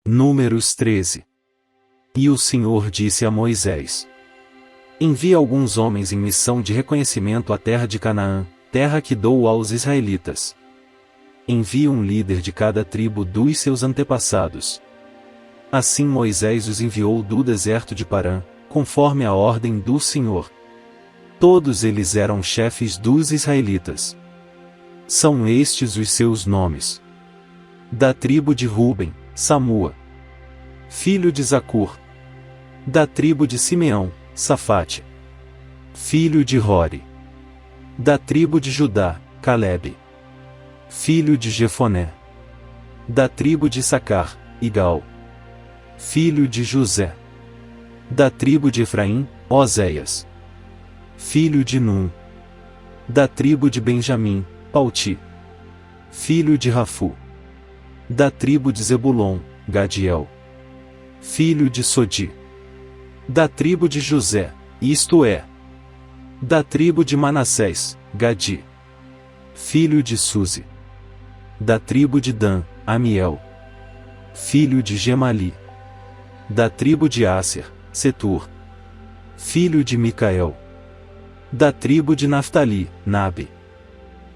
Números 13. E o Senhor disse a Moisés: Envia alguns homens em missão de reconhecimento à terra de Canaã, terra que dou aos israelitas. Envia um líder de cada tribo dos seus antepassados. Assim Moisés os enviou do deserto de Parã, conforme a ordem do Senhor. Todos eles eram chefes dos israelitas. São estes os seus nomes. Da tribo de Ruben, Samua, filho de Zacur. Da tribo de Simeão, Safate, filho de Hori. Da tribo de Judá, Calebe, filho de Jefoné. Da tribo de Issacar, Igal, filho de José. Da tribo de Efraim, Oséias, filho de Num. Da tribo de Benjamim, Palti, filho de Rafu. Da tribo de Zebulon, Gadiel, filho de Sodi. Da tribo de José, isto é, da tribo de Manassés, Gadi, filho de Suzi. Da tribo de Dan, Amiel, filho de Gemali. Da tribo de Asser, Setur, filho de Micael. Da tribo de Naftali, Nabe,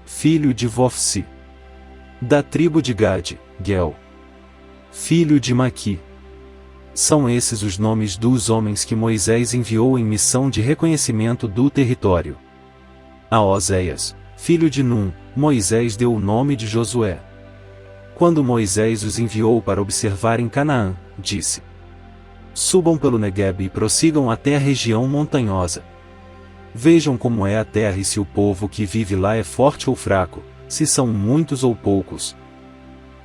filho de Vofsi. Da tribo de Gade, Gel, filho de Maqui. São esses os nomes dos homens que Moisés enviou em missão de reconhecimento do território. A Oséias, filho de Num, Moisés deu o nome de Josué. Quando Moisés os enviou para observar em Canaã, disse: Subam pelo Negueb e prossigam até a região montanhosa. Vejam como é a terra e se o povo que vive lá é forte ou fraco, se são muitos ou poucos.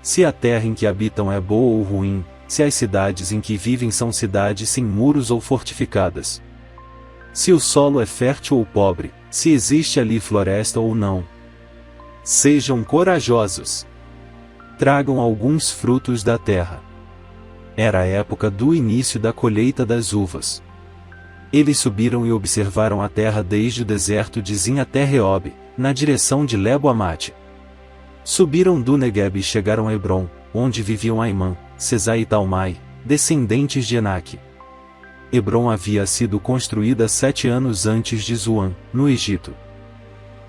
Se a terra em que habitam é boa ou ruim, se as cidades em que vivem são cidades sem muros ou fortificadas. Se o solo é fértil ou pobre, se existe ali floresta ou não. Sejam corajosos. Tragam alguns frutos da terra. Era a época do início da colheita das uvas. Eles subiram e observaram a terra desde o deserto de Zin até Reob, na direção de Lebo-Amate. Subiram do Negueb e chegaram a Hebron, onde viviam Aimã, Sesai e Talmai, descendentes de Enaque. Hebron havia sido construída 7 anos antes de Zoan, no Egito.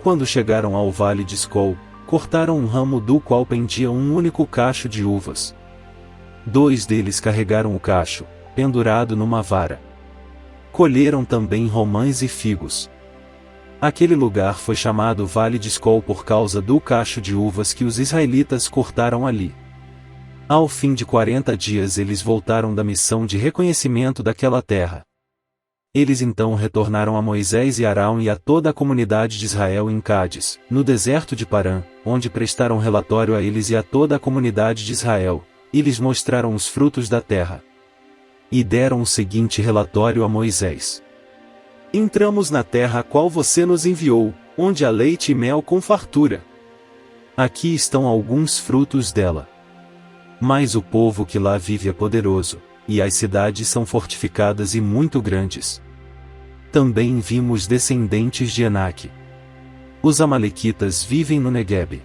Quando chegaram ao vale de Escol, cortaram um ramo do qual pendia um único cacho de uvas. 2 deles carregaram o cacho, pendurado numa vara. Colheram também romãs e figos. Aquele lugar foi chamado Vale de Escol por causa do cacho de uvas que os israelitas cortaram ali. Ao fim de 40 dias eles voltaram da missão de reconhecimento daquela terra. Eles então retornaram a Moisés e Arão e a toda a comunidade de Israel em Cádiz, no deserto de Parã, onde prestaram relatório a eles e a toda a comunidade de Israel, e lhes mostraram os frutos da terra. E deram o seguinte relatório a Moisés: Entramos na terra a qual você nos enviou, onde há leite e mel com fartura. Aqui estão alguns frutos dela. Mas o povo que lá vive é poderoso, e as cidades são fortificadas e muito grandes. Também vimos descendentes de Enaque. Os amalequitas vivem no Negueb.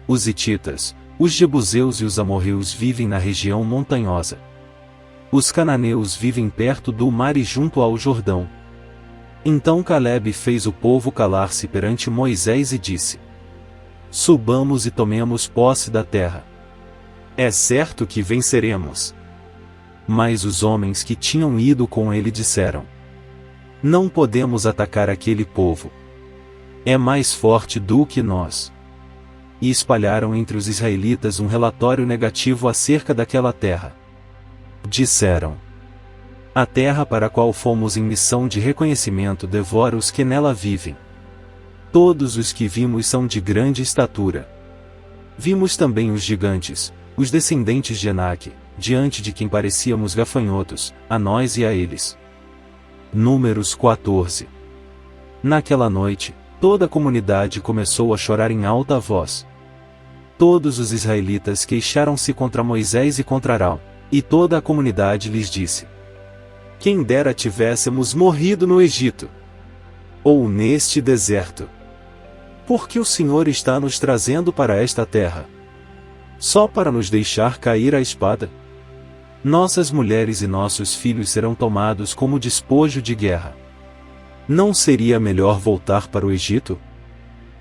Os hititas, os jebuseus e os amorreus vivem na região montanhosa. Os cananeus vivem perto do mar e junto ao Jordão. Então Calebe fez o povo calar-se perante Moisés e disse: Subamos e tomemos posse da terra. É certo que venceremos. Mas os homens que tinham ido com ele disseram: Não podemos atacar aquele povo. É mais forte do que nós. E espalharam entre os israelitas um relatório negativo acerca daquela terra. Disseram: A terra para a qual fomos em missão de reconhecimento devora os que nela vivem. Todos os que vimos são de grande estatura. Vimos também os gigantes, os descendentes de Enaque, diante de quem parecíamos gafanhotos, a nós e a eles. Números 14. Naquela noite, toda a comunidade começou a chorar em alta voz. Todos os israelitas queixaram-se contra Moisés e contra Arão, e toda a comunidade lhes disse: Quem dera tivéssemos morrido no Egito, ou neste deserto. Porque o Senhor está nos trazendo para esta terra? Só para nos deixar cair a espada? Nossas mulheres e nossos filhos serão tomados como despojo de guerra. Não seria melhor voltar para o Egito?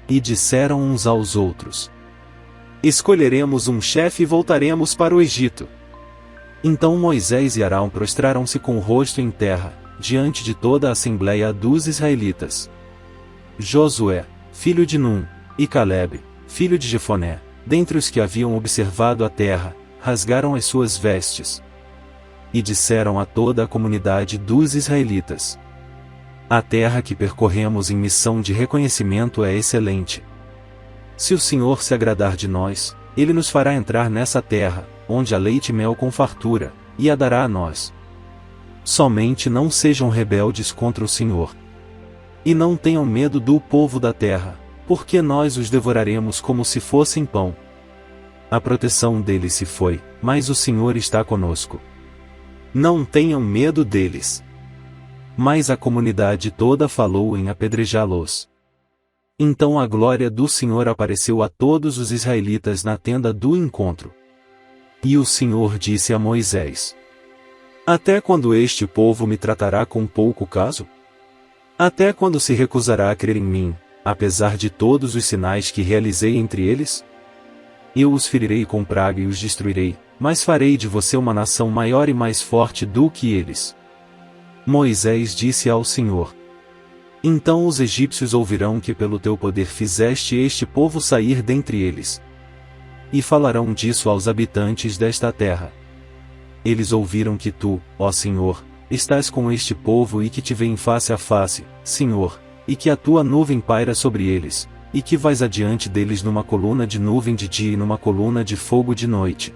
E disseram uns aos outros: escolheremos um chefe e voltaremos para o Egito. Então Moisés e Arão prostraram-se com o rosto em terra, diante de toda a assembleia dos israelitas. Josué, filho de Num, e Calebe, filho de Jefoné, dentre os que haviam observado a terra, rasgaram as suas vestes. E disseram a toda a comunidade dos israelitas: a terra que percorremos em missão de reconhecimento é excelente. Se o Senhor se agradar de nós, Ele nos fará entrar nessa terra, onde há leite e mel com fartura, e a dará a nós. Somente não sejam rebeldes contra o Senhor. E não tenham medo do povo da terra, porque nós os devoraremos como se fossem pão. A proteção deles se foi, mas o Senhor está conosco. Não tenham medo deles. Mas a comunidade toda falou em apedrejá-los. Então a glória do Senhor apareceu a todos os israelitas na tenda do encontro. E o Senhor disse a Moisés: até quando este povo me tratará com pouco caso? Até quando se recusará a crer em mim, apesar de todos os sinais que realizei entre eles? Eu os ferirei com praga e os destruirei, mas farei de você uma nação maior e mais forte do que eles. Moisés disse ao Senhor: então os egípcios ouvirão que pelo teu poder fizeste este povo sair dentre eles. E falarão disso aos habitantes desta terra. Eles ouviram que tu, ó Senhor, estás com este povo e que te veem face a face, Senhor, e que a tua nuvem paira sobre eles, e que vais adiante deles numa coluna de nuvem de dia e numa coluna de fogo de noite.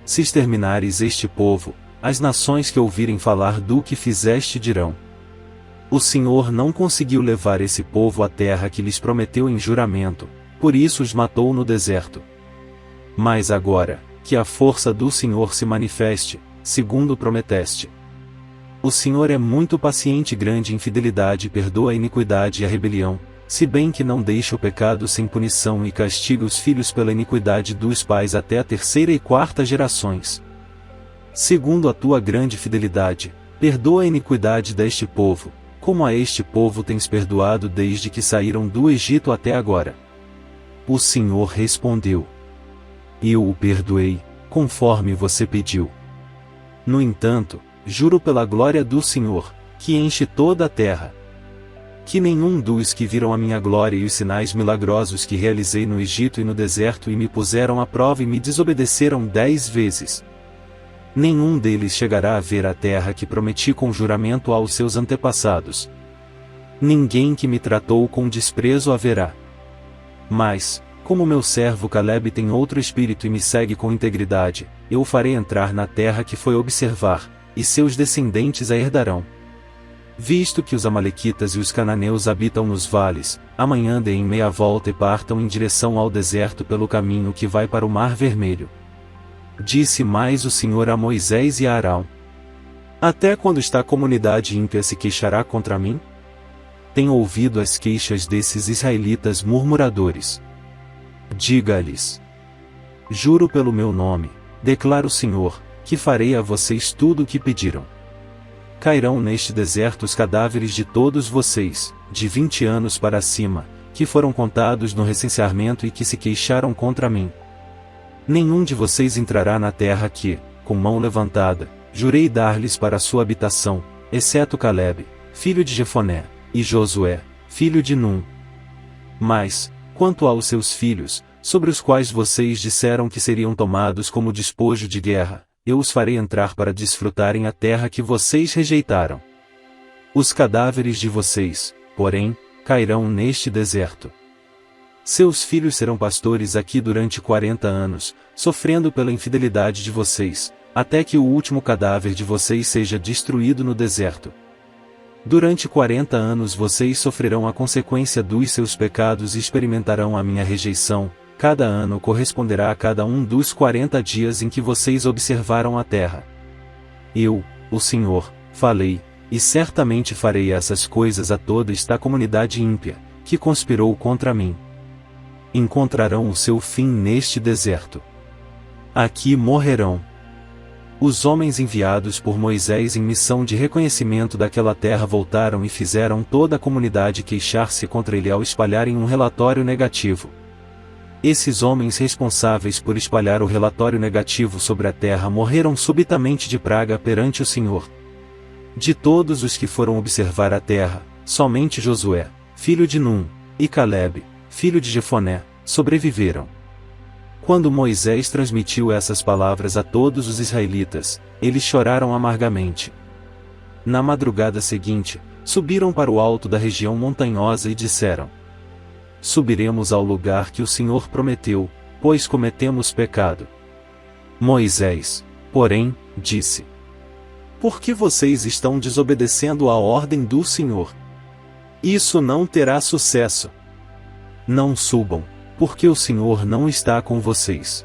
Se exterminares este povo, as nações que ouvirem falar do que fizeste dirão: o Senhor não conseguiu levar esse povo à terra que lhes prometeu em juramento, por isso os matou no deserto. Mas agora, que a força do Senhor se manifeste, segundo prometeste. O Senhor é muito paciente e grande em fidelidade e perdoa a iniquidade e a rebelião, se bem que não deixa o pecado sem punição e castiga os filhos pela iniquidade dos pais até a terceira e quarta gerações. Segundo a tua grande fidelidade, perdoa a iniquidade deste povo, como a este povo tens perdoado desde que saíram do Egito até agora. O Senhor respondeu: eu o perdoei, conforme você pediu. No entanto, juro pela glória do Senhor, que enche toda a terra, que nenhum dos que viram a minha glória e os sinais milagrosos que realizei no Egito e no deserto e me puseram à prova e me desobedeceram 10 vezes, nenhum deles chegará a ver a terra que prometi com juramento aos seus antepassados. Ninguém que me tratou com desprezo haverá. Mas, como meu servo Calebe tem outro espírito e me segue com integridade, eu o farei entrar na terra que foi observar, e seus descendentes a herdarão. Visto que os amalequitas e os cananeus habitam nos vales, amanhã deem meia volta e partam em direção ao deserto pelo caminho que vai para o Mar Vermelho. Disse mais o Senhor a Moisés e a Arão: até quando esta comunidade ímpia se queixará contra mim? Tenho ouvido as queixas desses israelitas murmuradores. Diga-lhes: juro pelo meu nome, declara o Senhor, que farei a vocês tudo o que pediram. Cairão neste deserto os cadáveres de todos vocês, de 20 anos para cima, que foram contados no recenseamento e que se queixaram contra mim. Nenhum de vocês entrará na terra que, com mão levantada, jurei dar-lhes para sua habitação, exceto Calebe, filho de Jefoné, e Josué, filho de Num. Mas, quanto aos seus filhos, sobre os quais vocês disseram que seriam tomados como despojo de guerra, eu os farei entrar para desfrutarem a terra que vocês rejeitaram. Os cadáveres de vocês, porém, cairão neste deserto. Seus filhos serão pastores aqui durante 40 anos, sofrendo pela infidelidade de vocês, até que o último cadáver de vocês seja destruído no deserto. Durante 40 anos vocês sofrerão a consequência dos seus pecados e experimentarão a minha rejeição. Cada ano corresponderá a cada um dos 40 dias em que vocês observaram a terra. Eu, o Senhor, falei, e certamente farei essas coisas a toda esta comunidade ímpia, que conspirou contra mim. Encontrarão o seu fim neste deserto. Aqui morrerão. Os homens enviados por Moisés em missão de reconhecimento daquela terra voltaram e fizeram toda a comunidade queixar-se contra ele ao espalharem um relatório negativo. Esses homens responsáveis por espalhar o relatório negativo sobre a terra morreram subitamente de praga perante o Senhor. De todos os que foram observar a terra, somente Josué, filho de Num, e Calebe, filho de Jefoné, sobreviveram. Quando Moisés transmitiu essas palavras a todos os israelitas, eles choraram amargamente. Na madrugada seguinte, subiram para o alto da região montanhosa e disseram: Subiremos ao lugar que o Senhor prometeu, pois cometemos pecado. Moisés, porém, disse: Por que vocês estão desobedecendo à ordem do Senhor? Isso não terá sucesso. Não subam, porque o Senhor não está com vocês.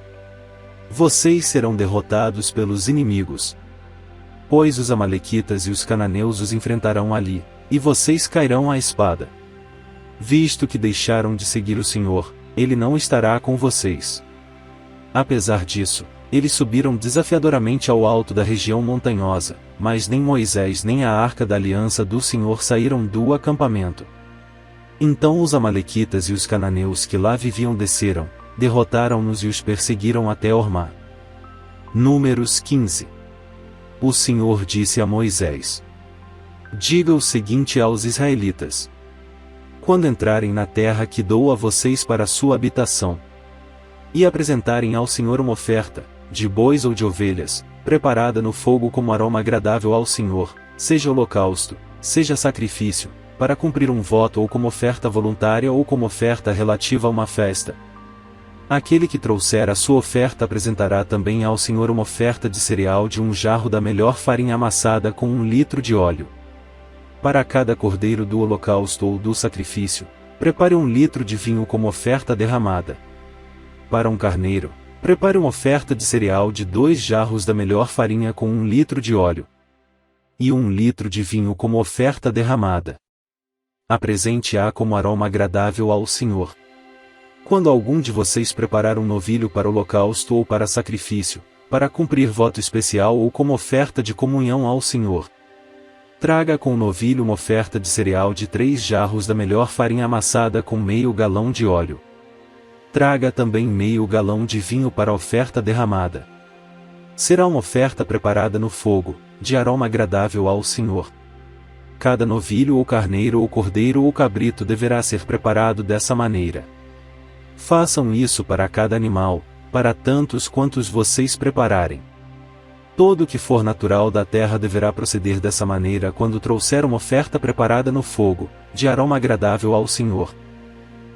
Vocês serão derrotados pelos inimigos. Pois os amalequitas e os cananeus os enfrentarão ali, e vocês cairão à espada. Visto que deixaram de seguir o Senhor, Ele não estará com vocês. Apesar disso, eles subiram desafiadoramente ao alto da região montanhosa, mas nem Moisés nem a arca da aliança do Senhor saíram do acampamento. Então os amalequitas e os cananeus que lá viviam desceram, derrotaram-nos e os perseguiram até Hormá. Números 15. O Senhor disse a Moisés: Diga o seguinte aos israelitas: Quando entrarem na terra que dou a vocês para sua habitação, e apresentarem ao Senhor uma oferta, de bois ou de ovelhas, preparada no fogo como aroma agradável ao Senhor, seja holocausto, seja sacrifício, para cumprir um voto ou como oferta voluntária ou como oferta relativa a uma festa. Aquele que trouxer a sua oferta apresentará também ao Senhor uma oferta de cereal de um jarro da melhor farinha amassada com 1 litro de óleo. Para cada cordeiro do holocausto ou do sacrifício, prepare 1 litro de vinho como oferta derramada. Para um carneiro, prepare uma oferta de cereal de 2 jarros da melhor farinha com 1 litro de óleo. E 1 litro de vinho como oferta derramada. Apresente-a como aroma agradável ao Senhor. Quando algum de vocês preparar um novilho para holocausto ou para sacrifício, para cumprir voto especial ou como oferta de comunhão ao Senhor, traga com o novilho uma oferta de cereal de 3 jarros da melhor farinha amassada com meio galão de óleo. Traga também meio galão de vinho para a oferta derramada. Será uma oferta preparada no fogo, de aroma agradável ao Senhor. Cada novilho ou carneiro ou cordeiro ou cabrito deverá ser preparado dessa maneira. Façam isso para cada animal, para tantos quantos vocês prepararem. Todo o que for natural da terra deverá proceder dessa maneira quando trouxer uma oferta preparada no fogo, de aroma agradável ao Senhor.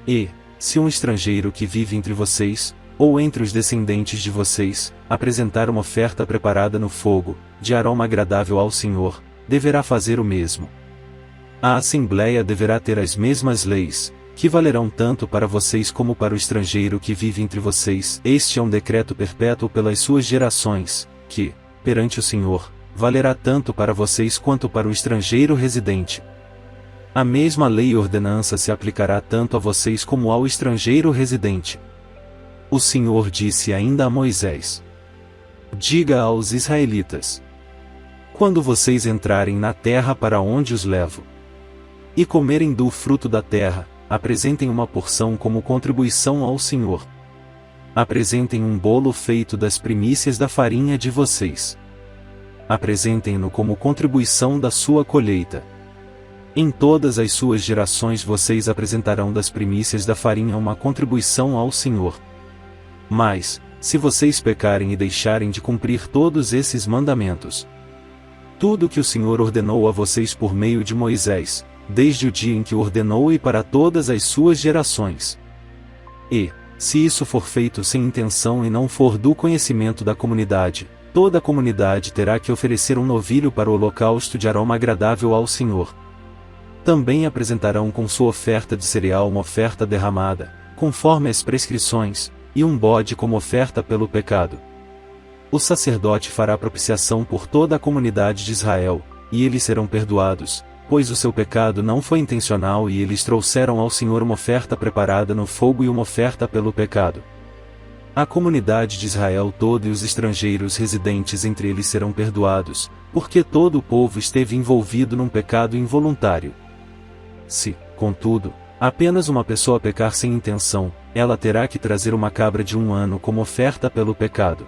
E, se um estrangeiro que vive entre vocês, ou entre os descendentes de vocês, apresentar uma oferta preparada no fogo, de aroma agradável ao Senhor, deverá fazer o mesmo. A Assembleia deverá ter as mesmas leis, que valerão tanto para vocês como para o estrangeiro que vive entre vocês. Este é um decreto perpétuo pelas suas gerações, que, perante o Senhor, valerá tanto para vocês quanto para o estrangeiro residente. A mesma lei e ordenança se aplicará tanto a vocês como ao estrangeiro residente. O Senhor disse ainda a Moisés: Diga aos israelitas: Quando vocês entrarem na terra para onde os levo, e comerem do fruto da terra, apresentem uma porção como contribuição ao Senhor. Apresentem um bolo feito das primícias da farinha de vocês. Apresentem-no como contribuição da sua colheita. Em todas as suas gerações vocês apresentarão das primícias da farinha uma contribuição ao Senhor. Mas, se vocês pecarem e deixarem de cumprir todos esses mandamentos, tudo que o Senhor ordenou a vocês por meio de Moisés, desde o dia em que o ordenou e para todas as suas gerações. E, se isso for feito sem intenção e não for do conhecimento da comunidade, toda a comunidade terá que oferecer um novilho para o holocausto de aroma agradável ao Senhor. Também apresentarão com sua oferta de cereal uma oferta derramada, conforme as prescrições, e um bode como oferta pelo pecado. O sacerdote fará propiciação por toda a comunidade de Israel, e eles serão perdoados, pois o seu pecado não foi intencional e eles trouxeram ao Senhor uma oferta preparada no fogo e uma oferta pelo pecado. A comunidade de Israel toda e os estrangeiros residentes entre eles serão perdoados, porque todo o povo esteve envolvido num pecado involuntário. Se, contudo, apenas uma pessoa pecar sem intenção, ela terá que trazer uma cabra de 1 ano como oferta pelo pecado.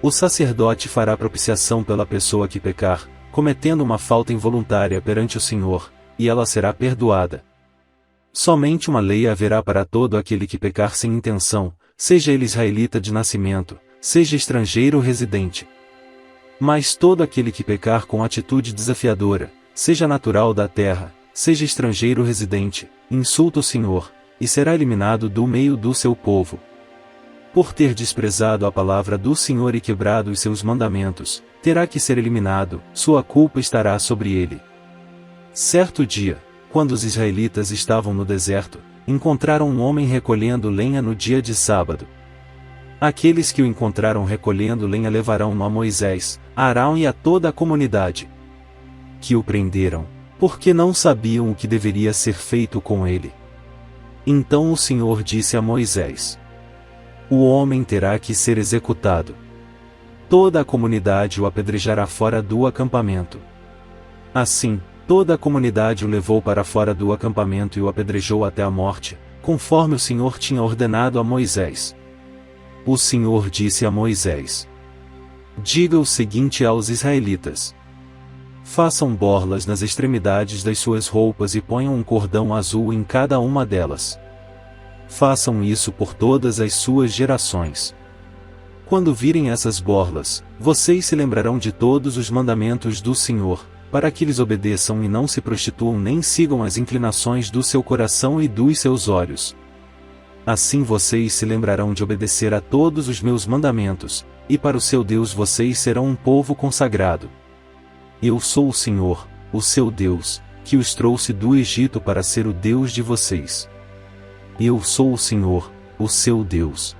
O sacerdote fará propiciação pela pessoa que pecar, cometendo uma falta involuntária perante o Senhor, e ela será perdoada. Somente uma lei haverá para todo aquele que pecar sem intenção, seja ele israelita de nascimento, seja estrangeiro ou residente. Mas todo aquele que pecar com atitude desafiadora, seja natural da terra, seja estrangeiro ou residente, insulta o Senhor, e será eliminado do meio do seu povo. Por ter desprezado a palavra do Senhor e quebrado os seus mandamentos, terá que ser eliminado, sua culpa estará sobre ele. Certo dia, quando os israelitas estavam no deserto, encontraram um homem recolhendo lenha no dia de sábado. Aqueles que o encontraram recolhendo lenha levarão-no a Moisés, a Arão e a toda a comunidade, que o prenderam, porque não sabiam o que deveria ser feito com ele. Então o Senhor disse a Moisés: o homem terá que ser executado. Toda a comunidade o apedrejará fora do acampamento. Assim, toda a comunidade o levou para fora do acampamento e o apedrejou até a morte, conforme o Senhor tinha ordenado a Moisés. O Senhor disse a Moisés: diga o seguinte aos israelitas: façam borlas nas extremidades das suas roupas e ponham um cordão azul em cada uma delas. Façam isso por todas as suas gerações. Quando virem essas borlas, vocês se lembrarão de todos os mandamentos do Senhor, para que lhes obedeçam e não se prostituam nem sigam as inclinações do seu coração e dos seus olhos. Assim vocês se lembrarão de obedecer a todos os meus mandamentos, e para o seu Deus vocês serão um povo consagrado. Eu sou o Senhor, o seu Deus, que os trouxe do Egito para ser o Deus de vocês. Eu sou o Senhor, o seu Deus.